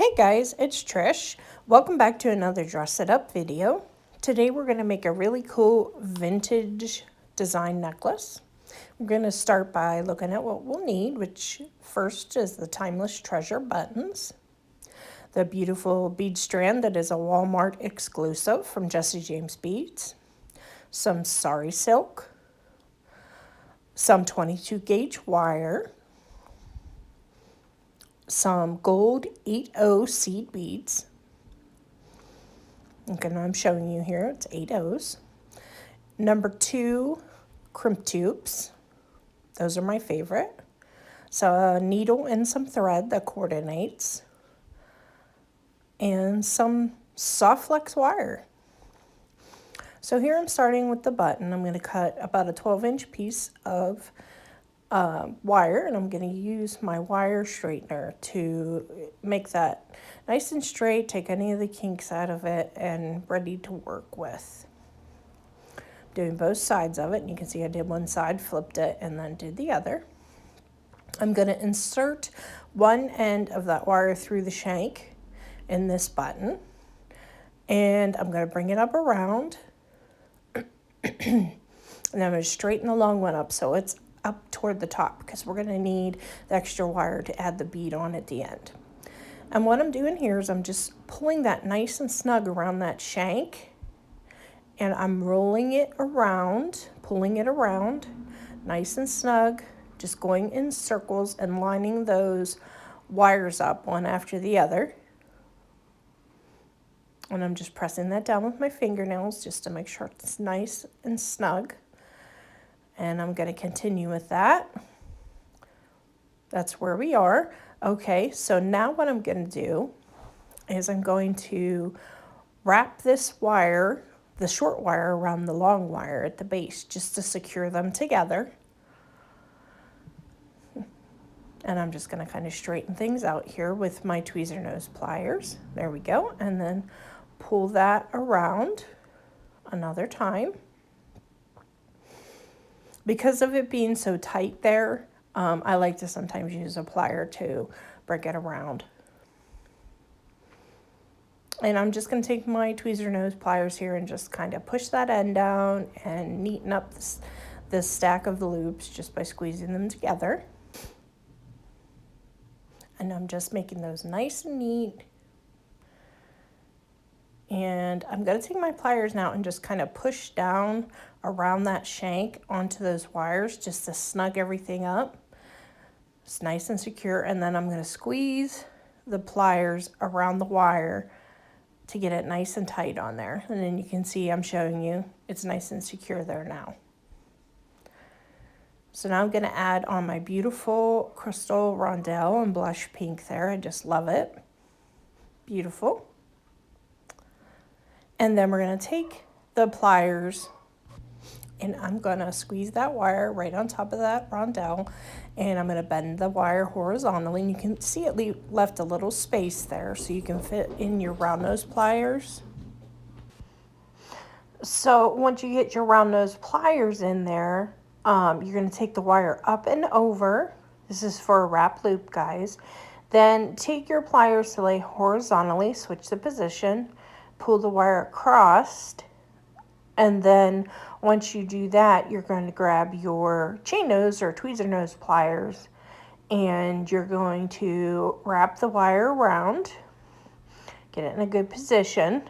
Hey guys, it's Trish. Welcome back to another Dress It Up video. Today we're going to make a really cool vintage design necklace. We're going to start by looking at what we'll need, which first is the Timeless Treasure buttons, the beautiful bead strand that is a Walmart exclusive from Jesse James Beads, some Sari Silk, some 22 gauge wire, some gold 8/0 seed beads. Okay, I'm showing you here, it's 8/0s. Number 2 crimp tubes. Those are my favorite. So a needle and some thread that coordinates. And some soft flex wire. So here I'm starting with the button. I'm going to cut about a 12-inch piece of wire, and I'm going to use my wire straightener to make that nice and straight, take any of the kinks out of it, and ready to work with. Doing both sides of it, and you can see I did one side, flipped it, and then did the other. I'm going to insert one end of that wire through the shank in this button, and I'm going to bring it up around, and I'm going to straighten the long one up so it's up toward the top, because we're going to need the extra wire to add the bead on at the end. And what I'm doing here is I'm just pulling that nice and snug around that shank, and I'm rolling it around, pulling it around nice and snug, just going in circles and lining those wires up one after the other. And I'm just pressing that down with my fingernails just to make sure it's nice and snug. And I'm going to continue with that. That's where we are. Okay, so now what I'm going to do is I'm going to wrap this wire, the short wire, around the long wire at the base just to secure them together. And I'm just going to kind of straighten things out here with my tweezer nose pliers. There we go. And then pull that around another time. Because of it being so tight there, I like to sometimes use a plier to break it around. And I'm just going to take my tweezer nose pliers here and just kind of push that end down and neaten up this stack of the loops just by squeezing them together. And I'm just making those nice and neat. And I'm going to take my pliers now and just kind of push down around that shank onto those wires just to snug everything up. It's nice and secure. And then I'm going to squeeze the pliers around the wire to get it nice and tight on there. And then you can see I'm showing you it's nice and secure there now. So now I'm going to add on my beautiful crystal rondelle and blush pink there. I just love it. Beautiful. And then we're going to take the pliers and I'm going to squeeze that wire right on top of that rondelle, and I'm going to bend the wire horizontally, and you can see it left a little space there so you can fit in your round nose pliers. So once you get your round nose pliers in there, you're going to take the wire up and over. This is for a wrap loop, guys. Then take your pliers to lay horizontally, switch the position, pull the wire across, and then once you do that, you're going to grab your chain nose or tweezer nose pliers, and you're going to wrap the wire around, get it in a good position,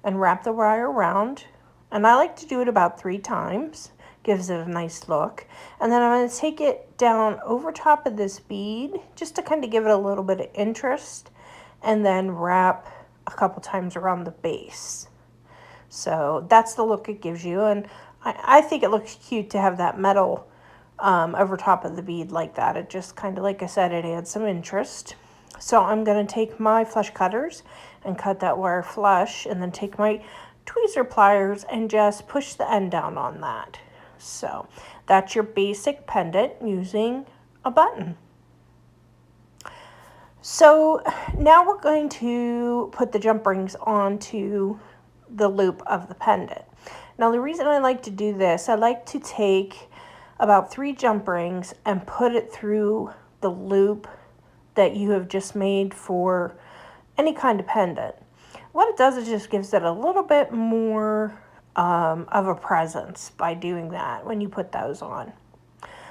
and wrap the wire around. And I like to do it about 3 times, gives it a nice look. And then I'm going to take it down over top of this bead just to kind of give it a little bit of interest, and then wrap a couple times around the base. So that's the look it gives you, and I think it looks cute to have that metal over top of the bead like that. It just kind of, like I said, it adds some interest. So I'm going to take my flush cutters and cut that wire flush, and then take my tweezer pliers and just push the end down on that. So that's your basic pendant using a button. So now we're going to put the jump rings onto the loop of the pendant. Now the reason I like to do this, I like to take about 3 jump rings and put it through the loop that you have just made for any kind of pendant. What it does is just gives it a little bit more of a presence by doing that when you put those on.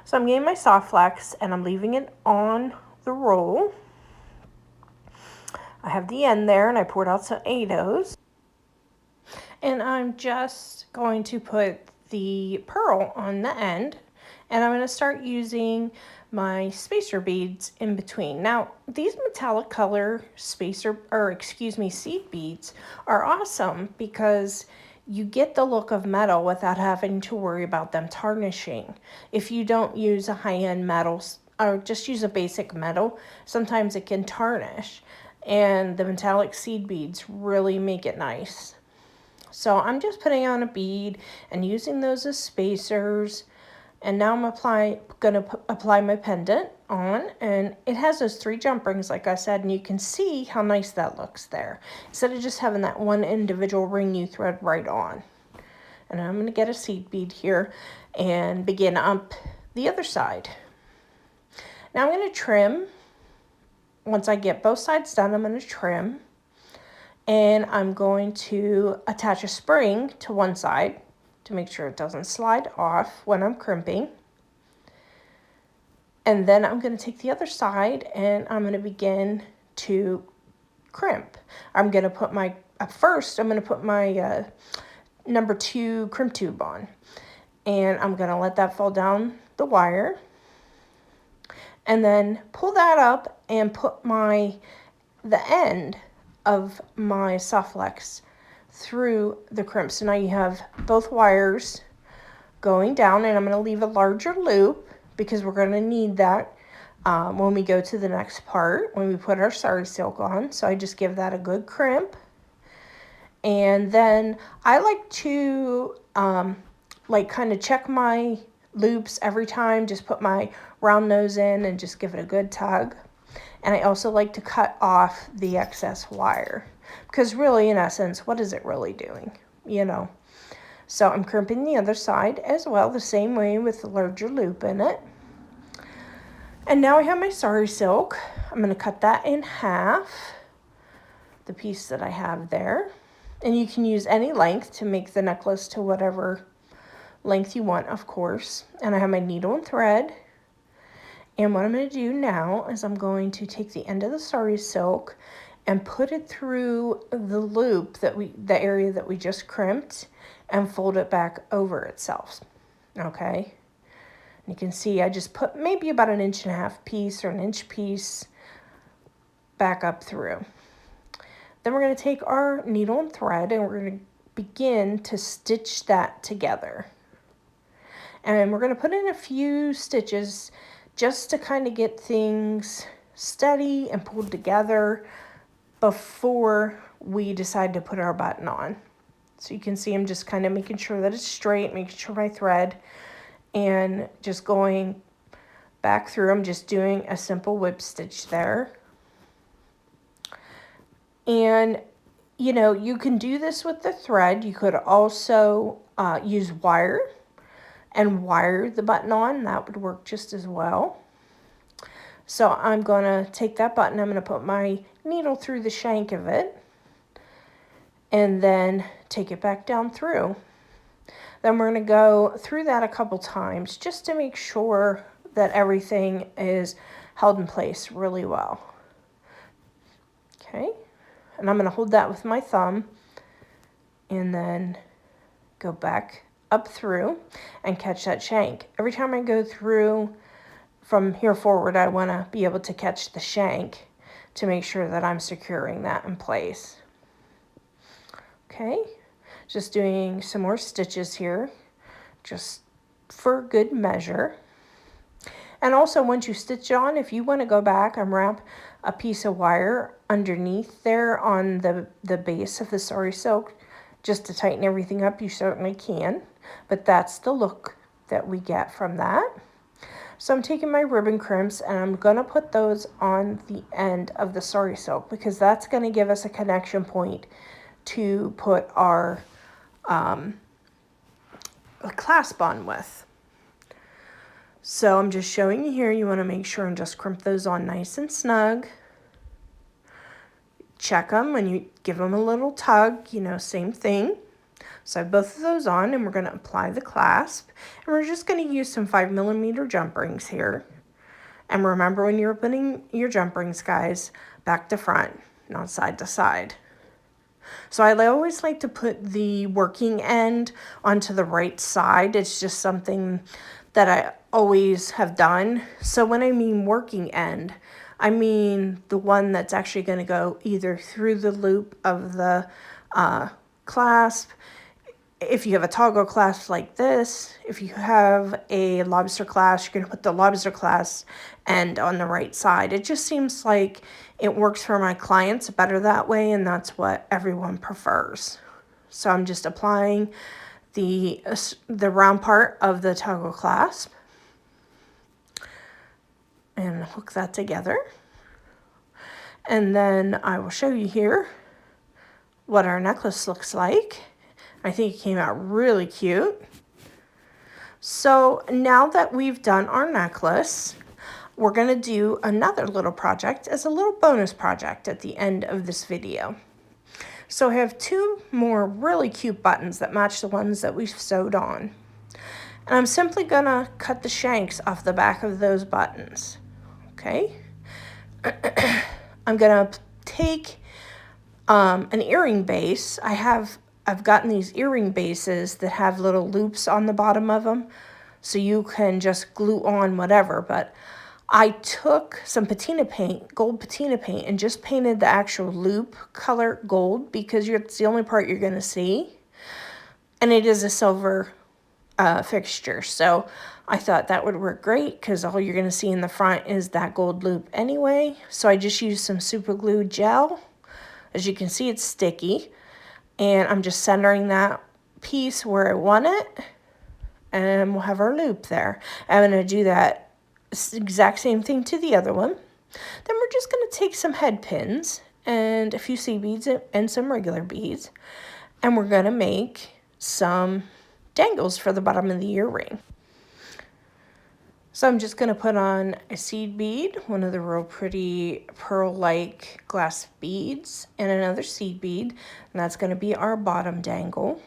So I'm getting my soft flex and I'm leaving it on the roll. I have the end there and I poured out some ADOs. And I'm just going to put the pearl on the end, and I'm going to start using my spacer beads in between. Now, these metallic color seed beads are awesome because you get the look of metal without having to worry about them tarnishing. If you don't use a high-end metal or just use a basic metal, sometimes it can tarnish, and the metallic seed beads really make it nice. So I'm just putting on a bead and using those as spacers. And now I'm going to apply my pendant on. And it has those 3 jump rings, like I said. And you can see how nice that looks there. Instead of just having that one individual ring you thread right on. And I'm going to get a seed bead here and begin up the other side. Now I'm going to trim. Once I get both sides done, I'm going to trim. And I'm going to attach a spring to one side to make sure it doesn't slide off when I'm crimping. And then I'm going to take the other side and I'm going to begin to crimp. I'm going to put my, first I'm going to put my number 2 crimp tube on. And I'm going to let that fall down the wire. And then pull that up and put the end of my soft flex through the crimp. So now you have both wires going down, and I'm going to leave a larger loop because we're going to need that when we go to the next part, when we put our Sari Silk on. So I just give that a good crimp. And then I like to kind of check my loops every time, just put my round nose in and just give it a good tug. And I also like to cut off the excess wire because really, in essence, what is it really doing? You know. So I'm crimping the other side as well, the same way with the larger loop in it. And now I have my Sari Silk. I'm going to cut that in half, the piece that I have there. And you can use any length to make the necklace to whatever length you want, of course. And I have my needle and thread. And what I'm going to do now is I'm going to take the end of the Sari Silk and put it through the loop the area that we just crimped, and fold it back over itself. Okay. And you can see I just put maybe about 1.5 inch piece or 1 inch piece back up through. Then we're going to take our needle and thread and we're going to begin to stitch that together. And we're going to put in a few stitches just to kind of get things steady and pulled together before we decide to put our button on. So you can see I'm just kind of making sure that it's straight, making sure my thread, and just going back through. I'm just doing a simple whip stitch there. And you know, you can do this with the thread. You could also use wire and wire the button on. That would work just as well. So I'm going to take that button, I'm going to put my needle through the shank of it, and then take it back down through. Then we're going to go through that a couple times just to make sure that everything is held in place really well. Okay, and I'm going to hold that with my thumb and then go back up through and catch that shank. Every time I go through from here forward, I want to be able to catch the shank to make sure that I'm securing that in place. Okay, just doing some more stitches here, just for good measure. And also, once you stitch on, if you want to go back and wrap a piece of wire underneath there on the base of the Sari Silk, just to tighten everything up, you certainly can. But that's the look that we get from that. So I'm taking my ribbon crimps and I'm going to put those on the end of the Sari Silk because that's going to give us a connection point to put our clasp on with. So I'm just showing you here, you want to make sure and just crimp those on nice and snug. Check them when you give them a little tug, you know, same thing. So I have both of those on, and we're going to apply the clasp. And we're just going to use some 5mm jump rings here. And remember, when you're putting your jump rings, guys, back to front, not side to side. So I always like to put the working end onto the right side. It's just something that I always have done. So when I mean working end, I mean the one that's actually going to go either through the loop of the clasp. If you have a toggle clasp like this, if you have a lobster clasp, you're going to put the lobster clasp end on the right side. It just seems like it works for my clients better that way, and that's what everyone prefers. So I'm just applying the round part of the toggle clasp and hook that together. And then I will show you here what our necklace looks like. I think it came out really cute. So now that we've done our necklace, we're going to do another little project as a little bonus project at the end of this video. So I have two more really cute buttons that match the ones that we've sewed on. And I'm simply going to cut the shanks off the back of those buttons. Okay. I'm going to take an earring base. I've gotten these earring bases that have little loops on the bottom of them, so you can just glue on whatever. But I took some patina paint, gold patina paint, and just painted the actual loop color gold because it's the only part you're going to see. And it is a silver fixture, so I thought that would work great because all you're going to see in the front is that gold loop anyway. So I just used some super glue gel. As you can see, it's sticky. And I'm just centering that piece where I want it. And we'll have our loop there. I'm going to do that exact same thing to the other one. Then we're just going to take some head pins and a few seed beads and some regular beads. And we're going to make some dangles for the bottom of the earring. So I'm just going to put on a seed bead, one of the real pretty pearl-like glass beads, and another seed bead, and that's going to be our bottom dangle.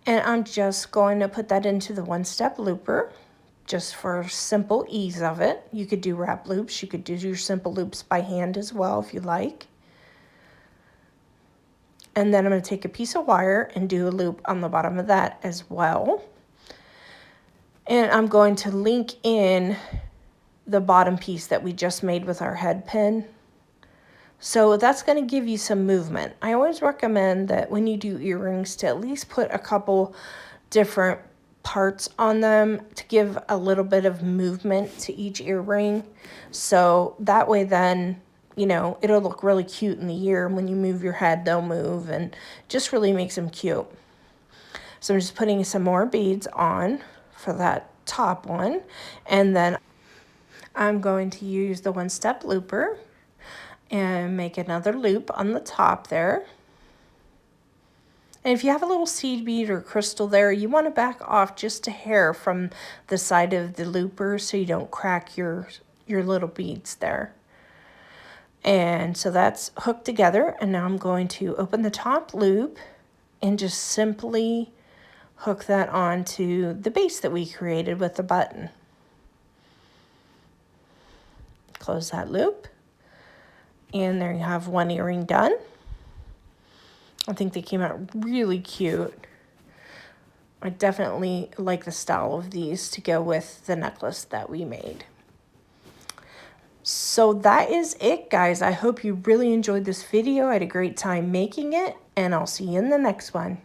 And I'm just going to put that into the one-step looper, just for simple ease of it. You could do wrap loops, you could do your simple loops by hand as well if you like. And then I'm going to take a piece of wire and do a loop on the bottom of that as well. And I'm going to link in the bottom piece that we just made with our head pin. So that's going to give you some movement. I always recommend that when you do earrings to at least put a couple different parts on them to give a little bit of movement to each earring. So that way then, you know, it'll look really cute in the ear. When you move your head, they'll move and just really makes them cute. So I'm just putting some more beads on for that top one, and then I'm going to use the one-step looper and make another loop on the top there. And if you have a little seed bead or crystal there, you want to back off just a hair from the side of the looper so you don't crack your little beads there. And so that's hooked together, and now I'm going to open the top loop and just simply hook that onto the base that we created with the button. Close that loop, and there you have one earring done. I think they came out really cute. I definitely like the style of these to go with the necklace that we made. So that is it, guys. I hope you really enjoyed this video. I had a great time making it, and I'll see you in the next one.